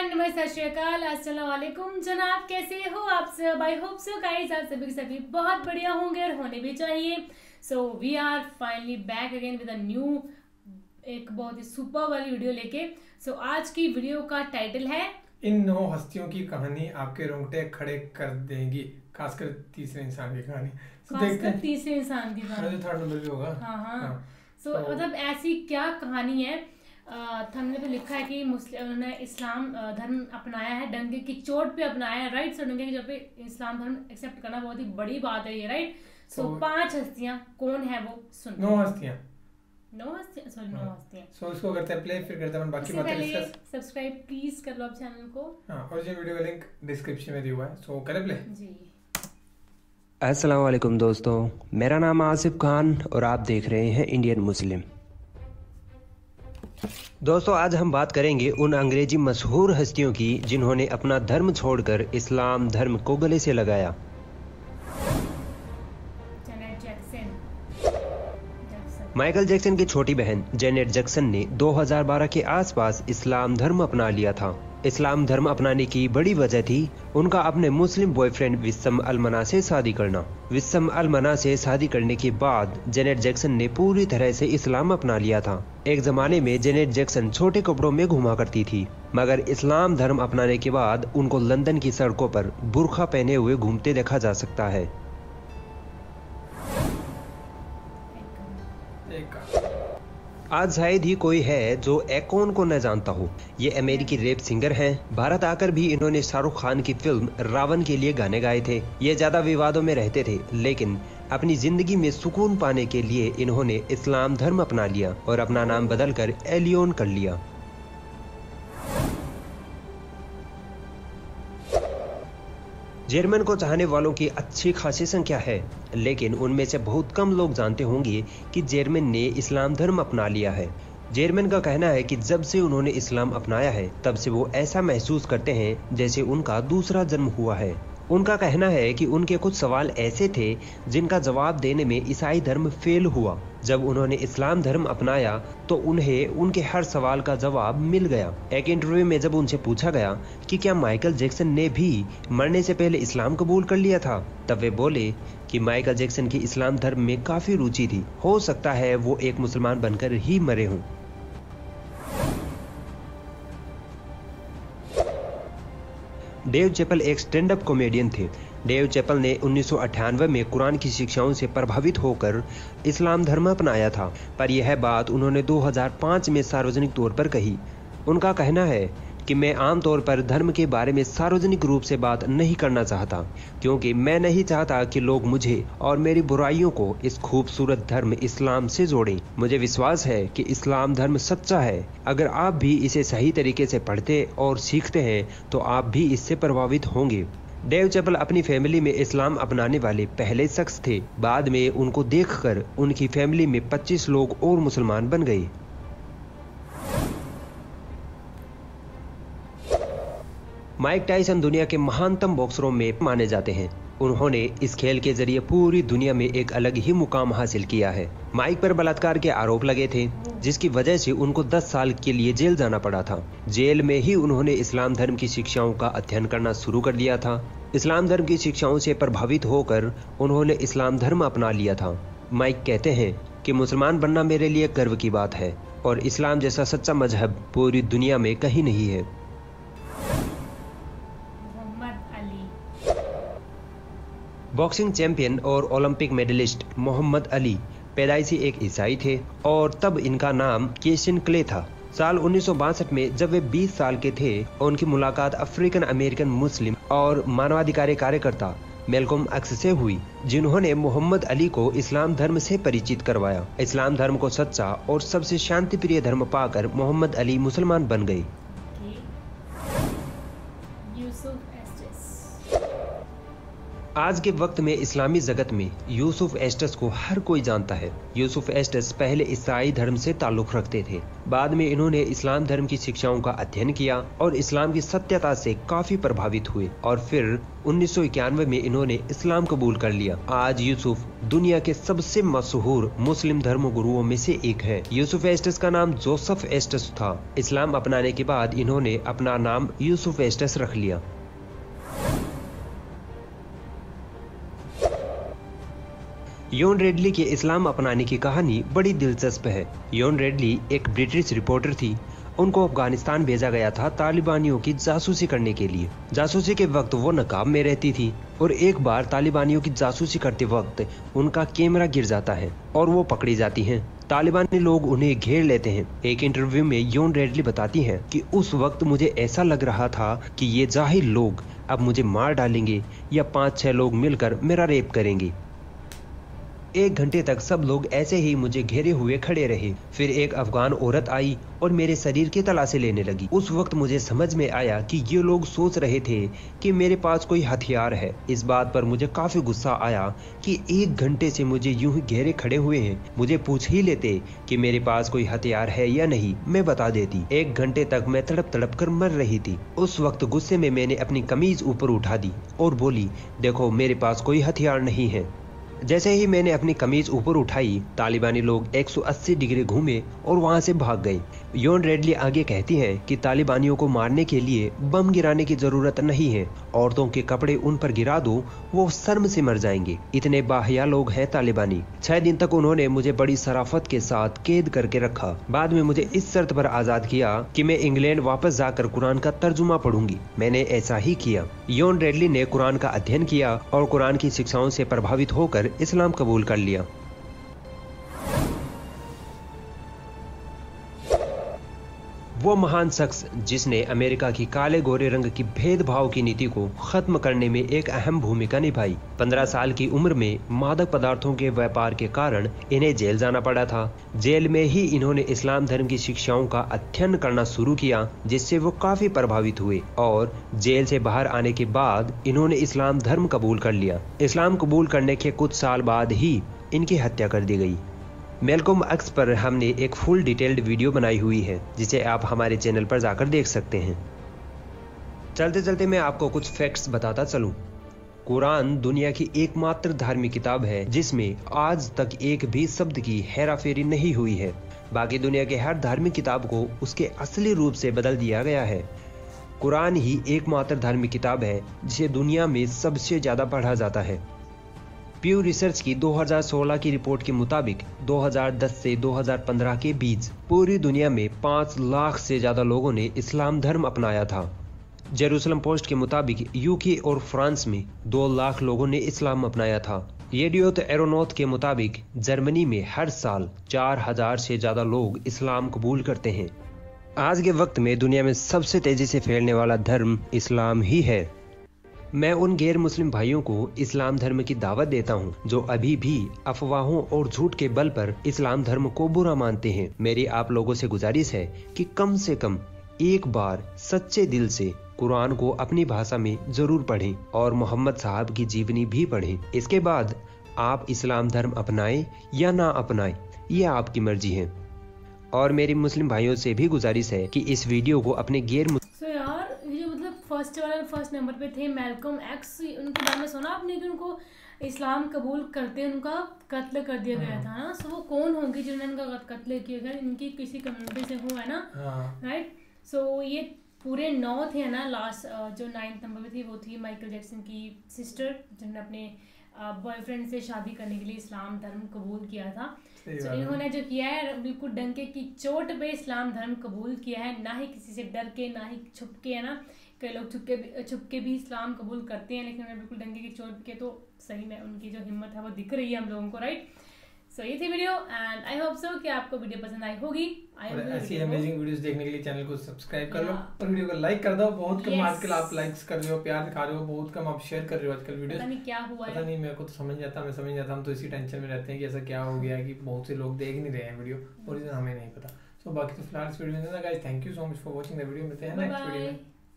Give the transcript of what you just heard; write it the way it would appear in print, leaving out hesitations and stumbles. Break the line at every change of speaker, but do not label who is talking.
Everyone, नमस्ते, सत श्री अकाल, अस्सलाम वालेकुम जनाब। कैसे हो आप सब? आई होप सो गाइस आप सभी के सभी बहुत बढ़िया होंगे और होने भी चाहिए। So we are finally back again with a new एक बहुत ही सुपर वाली वीडियो लेके। सो आज की वीडियो का टाइटल है
इन 9 हस्तियों की कहानी आपके रोंगटे खड़े कर देगी, खासकर तीसरे इंसान की कहानी।
खासकर तीसरे इंसान की कहानी,
जो थर्ड नंबर भी होगा।
हाँ। सो मतलब ऐसी क्या कहानी है? हमने तो लिखा है कि उन्होंने इस्लाम धर्म अपनाया है, डंके की चोट पे अपनाया है, राइट। सो डंके की चोट पे इस्लाम धर्म एक्सेप्ट करना बहुत ही बड़ी बात है ये, राइट। सो 5 हस्तियां कौन है वो सुन।
9 हस्तियां,
9 हस्तियां, सॉरी 9 हस्तियां।
सो इसको करते हैं प्ले, फिर करते हैं बाकी बातें डिस्कस।
सब्सक्राइब प्लीज कर लो आप चैनल को।
और ये वीडियो का लिंक डिस्क्रिप्शन में दिया हुआ है, सो करें प्ले
जी।
अस्सलाम वालेकुम दोस्तों, मेरा नाम आसिफ खान और आप देख रहे हैं इंडियन मुस्लिम। दोस्तों, आज हम बात करेंगे उन अंग्रेजी मशहूर हस्तियों की जिन्होंने अपना धर्म छोड़कर इस्लाम धर्म को गले से लगाया। माइकल जैक्सन की छोटी बहन जेनेट जैक्सन ने 2012 के आसपास इस्लाम धर्म अपना लिया था। इस्लाम धर्म अपनाने की बड़ी वजह थी उनका अपने मुस्लिम बॉयफ्रेंड विस्सम अल-मना से शादी करना। विस्सम अल-मना से शादी करने के बाद जेनेट जैक्सन ने पूरी तरह से इस्लाम अपना लिया था। एक जमाने में जेनेट जैक्सन छोटे कपड़ों में घुमा करती थी, मगर इस्लाम धर्म अपनाने के बाद उनको लंदन की सड़कों पर बुर्का पहने हुए घूमते देखा जा सकता है। आज शायद ही कोई है जो एकॉन को न जानता हो। ये अमेरिकी रैप सिंगर हैं। भारत आकर भी इन्होंने शाहरुख खान की फिल्म रावण के लिए गाने गाए थे। ये ज्यादा विवादों में रहते थे, लेकिन अपनी जिंदगी में सुकून पाने के लिए इन्होंने इस्लाम धर्म अपना लिया और अपना नाम बदलकर एलियोन कर लिया। जर्मन को चाहने वालों की अच्छी खासी संख्या है, लेकिन उनमें से बहुत कम लोग जानते होंगे कि जर्मन ने इस्लाम धर्म अपना लिया है। जर्मन का कहना है कि जब से उन्होंने इस्लाम अपनाया है तब से वो ऐसा महसूस करते हैं जैसे उनका दूसरा जन्म हुआ है। उनका कहना है कि उनके कुछ सवाल ऐसे थे जिनका जवाब देने में ईसाई धर्म फेल हुआ। जब उन्होंने इस्लाम धर्म अपनाया तो उन्हें उनके हर सवाल का जवाब मिल गया। एक इंटरव्यू में जब उनसे पूछा गया कि क्या माइकल जैक्सन ने भी मरने से पहले इस्लाम कबूल कर लिया था, तब वे बोले कि माइकल जैक्सन की इस्लाम धर्म में काफी रुचि थी, हो सकता है वो एक मुसलमान बनकर ही मरे हों। डेव चैपल एक स्टैंड अप कॉमेडियन थे। डेव चैपल ने 1998 में कुरान की शिक्षाओं से प्रभावित होकर इस्लाम धर्म अपनाया था, पर यह बात उन्होंने 2005 में सार्वजनिक तौर पर कही। उनका कहना है कि मैं आमतौर पर धर्म के बारे में सार्वजनिक रूप से बात नहीं करना चाहता, क्योंकि मैं नहीं चाहता कि लोग मुझे और मेरी बुराइयों को इस खूबसूरत धर्म इस्लाम से जोड़ें। मुझे विश्वास है कि इस्लाम धर्म सच्चा है। अगर आप भी इसे सही तरीके से पढ़ते और सीखते हैं तो आप भी इससे प्रभावित होंगे। डेव चैपल अपनी फैमिली में इस्लाम अपनाने वाले पहले शख्स थे। बाद में उनको देखकर उनकी फैमिली में 25 लोग और मुसलमान बन गए। माइक टायसन दुनिया के महानतम बॉक्सरों में माने जाते हैं। उन्होंने इस खेल के जरिए पूरी दुनिया में एक अलग ही मुकाम हासिल किया है। माइक पर बलात्कार के आरोप लगे थे, जिसकी वजह से उनको 10 साल के लिए जेल जाना पड़ा था। जेल में ही उन्होंने इस्लाम धर्म की शिक्षाओं का अध्ययन करना शुरू कर दिया था। इस्लाम धर्म की शिक्षाओं से प्रभावित होकर उन्होंने इस्लाम धर्म अपना लिया था। माइक कहते हैं कि मुसलमान बनना मेरे लिए गर्व की बात है और इस्लाम जैसा सच्चा मजहब पूरी दुनिया में कहीं नहीं है। बॉक्सिंग चैंपियन और ओलंपिक मेडलिस्ट मोहम्मद अली पैदाइशी एक ईसाई थे और तब इनका नाम केशन क्ले था। साल 1962 में जब वे 20 साल के थे, उनकी मुलाकात अफ्रीकन अमेरिकन मुस्लिम और मानवाधिकार कार्यकर्ता मेलकॉम एक्स से हुई, जिन्होंने मोहम्मद अली को इस्लाम धर्म से परिचित करवाया। इस्लाम धर्म को सच्चा और सबसे शांतिप्रिय धर्म पाकर मोहम्मद अली मुसलमान बन गए। आज के वक्त में इस्लामी जगत में यूसुफ एस्टेस को हर कोई जानता है। यूसुफ एस्टेस पहले ईसाई धर्म से ताल्लुक रखते थे। बाद में इन्होंने इस्लाम धर्म की शिक्षाओं का अध्ययन किया और इस्लाम की सत्यता से काफी प्रभावित हुए और फिर 1991 में इन्होंने इस्लाम कबूल कर लिया। आज यूसुफ दुनिया के सबसे मशहूर मुस्लिम धर्म गुरुओं में से एक है। यूसुफ एस्टेस का नाम जोसेफ एस्टेस था। इस्लाम अपनाने के बाद इन्होंने अपना नाम यूसुफ एस्टेस रख लिया। योन रेडली के इस्लाम अपनाने की कहानी बड़ी दिलचस्प है। योन रेडली एक ब्रिटिश रिपोर्टर थी। उनको अफगानिस्तान भेजा गया था तालिबानियों की जासूसी करने के लिए। जासूसी के वक्त वो नकाब में रहती थी और एक बार तालिबानियों की जासूसी करते वक्त उनका कैमरा गिर जाता है और वो पकड़ी जाती हैं। तालिबानी लोग उन्हें घेर लेते हैं। एक इंटरव्यू में योन रेडली बताती हैं कि उस वक्त मुझे ऐसा लग रहा था कि ये जाहिल लोग अब मुझे मार डालेंगे या 5-6 लोग मिलकर मेरा रेप करेंगे। 1 घंटे तक सब लोग ऐसे ही मुझे घेरे हुए खड़े रहे। फिर एक अफगान औरत आई और मेरे शरीर की तलाशी लेने लगी। उस वक्त मुझे समझ में आया कि ये लोग सोच रहे थे कि मेरे पास कोई हथियार है। इस बात पर मुझे काफी गुस्सा आया कि 1 घंटे से मुझे यूं ही घेरे खड़े हुए हैं। मुझे पूछ ही लेते कि मेरे पास कोई हथियार है या नहीं, मैं बता देती। 1 घंटे तक मैं तड़प तड़प कर मर रही थी। उस वक्त गुस्से में मैंने अपनी कमीज ऊपर उठा दी और बोली, देखो मेरे पास कोई हथियार नहीं है। जैसे ही मैंने अपनी कमीज ऊपर उठाई, तालिबानी लोग 180 डिग्री घूमे और वहां से भाग गए। योन रेडली आगे कहती हैं कि तालिबानियों को मारने के लिए बम गिराने की जरूरत नहीं है। औरतों के कपड़े उन पर गिरा दो, वो शर्म से मर जाएंगे। इतने बाहिया लोग हैं तालिबानी। 6 दिन तक उन्होंने मुझे बड़ी शराफत के साथ कैद करके रखा। बाद में मुझे इस शर्त पर आजाद किया कि मैं इंग्लैंड वापस जाकर कुरान का तर्जुमा पढ़ूंगी। मैंने ऐसा ही किया। योन रेडली ने कुरान का अध्ययन किया और कुरान की शिक्षाओं से प्रभावित होकर इस्लाम कबूल कर लिया। वो महान शख्स जिसने अमेरिका की काले गोरे रंग की भेदभाव की नीति को खत्म करने में एक अहम भूमिका निभाई। 15 साल की उम्र में मादक पदार्थों के व्यापार के कारण इन्हें जेल जाना पड़ा था। जेल में ही इन्होंने इस्लाम धर्म की शिक्षाओं का अध्ययन करना शुरू किया, जिससे वो काफी प्रभावित हुए और जेल से बाहर आने के बाद इन्होंने इस्लाम धर्म कबूल कर लिया। इस्लाम कबूल करने के कुछ साल बाद ही इनकी हत्या कर दी गई। मेलकॉम एक्स पर हमने एक फुल डिटेल्ड वीडियो बनाई हुई है, जिसे आप हमारे चैनल पर जाकर देख सकते हैं। चलते चलते मैं आपको कुछ फैक्ट्स बताता चलूं। कुरान दुनिया की एकमात्र धार्मिक किताब है जिसमें आज तक एक भी शब्द की हेराफेरी नहीं हुई है। बाकी दुनिया के हर धार्मिक किताब को उसके असली रूप से बदल दिया गया है। कुरान ही एकमात्र धार्मिक किताब है जिसे दुनिया में सबसे ज्यादा पढ़ा जाता है। प्यू रिसर्च की 2016 की रिपोर्ट के मुताबिक 2010 से 2015 के बीच पूरी दुनिया में 5 लाख से ज्यादा लोगों ने इस्लाम धर्म अपनाया था। जेरूसलम पोस्ट के मुताबिक यूके और फ्रांस में 2 लाख लोगों ने इस्लाम अपनाया था। येडियोत एरोनॉट के मुताबिक जर्मनी में हर साल 4000 से ज्यादा लोग इस्लाम कबूल करते हैं। आज के वक्त में दुनिया में सबसे तेजी से फैलने वाला धर्म इस्लाम ही है। मैं उन गैर मुस्लिम भाइयों को इस्लाम धर्म की दावत देता हूं जो अभी भी अफवाहों और झूठ के बल पर इस्लाम धर्म को बुरा मानते हैं। मेरी आप लोगों से गुजारिश है कि कम से कम एक बार सच्चे दिल से कुरान को अपनी भाषा में जरूर पढ़ें और मोहम्मद साहब की जीवनी भी पढ़ें। इसके बाद आप इस्लाम धर्म अपनाएं या ना अपनाएं, ये आपकी मर्जी है। और मेरी मुस्लिम भाइयों से भी गुजारिश है कि इस वीडियो को अपने
फर्स्ट नंबर पे थे मेलकॉम एक्स। उनके बारे में सुना आपने कि उनको इस्लाम कबूल करते उनका कत्ल कर दिया गया था ना। सो वो कौन होंगे जिन्होंने उनका कत्ल किया गया? इनकी किसी कम्युनिटी से हुआ है ना, राइट। सो ये पूरे 9 थे ना। लास्ट जो 9th नंबर पे थी वो थी माइकल जैक्सन की सिस्टर, जिन्होंने अपने बॉयफ्रेंड से शादी करने के लिए इस्लाम धर्म कबूल किया था। तो इन्होंने जो किया है बिल्कुल डंके की चोट पे इस्लाम धर्म कबूल किया है, ना ही किसी से डर के ना ही छुप के, है ना। कई लोग छुप के भी इस्लाम कबूल करते हैं, लेकिन उन्होंने बिल्कुल डंके की चोट के, तो सही में उनकी जो हिम्मत है वो दिख रही है हम लोगों को, राइट। सो ये थी video and I hope so कि आपको वीडियो पसंद आई होगी।
ऐसी अमेजिंग वीडियोस देखने के लिए चैनल को सब्सक्राइब कर लो और वीडियो को लाइक कर दो। बहुत कम आजकल आप लाइक्स कर रहे हो, प्यार दिखा रहे हो, बहुत कम आप शेयर कर रहे हो आजकल वीडियोस।
पता नहीं क्या हुआ है,
पता नहीं, मेरे को तो समझ जाता हम तो इसी टेंशन में रहते हैं कि ऐसा क्या हो गया कि बहुत से लोग देख नहीं रहे हैं वीडियो, और हमें नहीं पता। सो बाकी तो फिलहाल इस वीडियो में guys, thank you so much for watching the video. मिलते हैं नेक्स्ट वीडियो में।